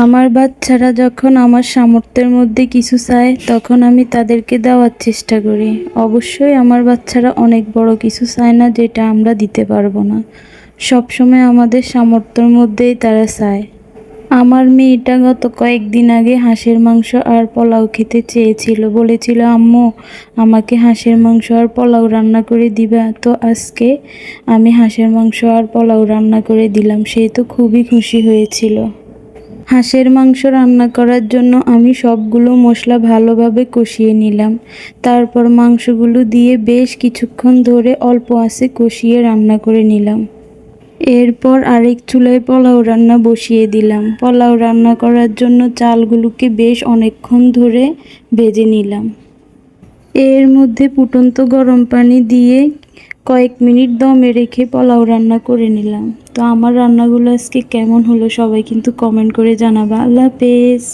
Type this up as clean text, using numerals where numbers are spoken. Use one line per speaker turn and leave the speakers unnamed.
আমার বাচ্চারা যখন আমার সামর্থ্যের মধ্যে কিছু চায় তখন আমি তাদেরকে দেওয়ার চেষ্টা করি। অবশ্যই আমার বাচ্চারা অনেক বড় কিছু চায় না যেটা আমরা দিতে পারবো না। সবসময় আমাদের সামর্থ্যের মধ্যেই তারা চায়। আমার মেয়েটা গত কয়েকদিন আগে হাঁসের মাংস আর পোলাও খেতে চেয়েছিল, বলেছিল আম্মু আমাকে হাঁসের মাংস আর পোলাও রান্না করে দিবা। তো আজকে আমি হাঁসের মাংস আর পোলাও রান্না করে দিলাম। সে তো খুবই খুশি হয়েছিল। হাঁসের মাংস রান্না করার জন্য আমি সবগুলো মশলা ভালোভাবে কষিয়ে নিলাম। তারপর মাংসগুলো দিয়ে বেশ কিছুক্ষণ ধরে অল্প আঁচে কষিয়ে রান্না করে নিলাম। এরপর আরেক চুলায় পোলাও রান্না বসিয়ে দিলাম। পোলাও রান্না করার জন্য চালগুলোকে বেশ অনেকক্ষণ ধরে ভেজে নিলাম। এর মধ্যে ফুটন্ত গরম পানি দিয়ে কয়েক মিনিট দমে রেখে পোলাও রান্না করে নিলাম। তো আমার রান্নাগুলো আজকে কেমন হলো সবাই কিন্তু কমেন্ট করে জানাবা। আল্লাহ হাফেজ।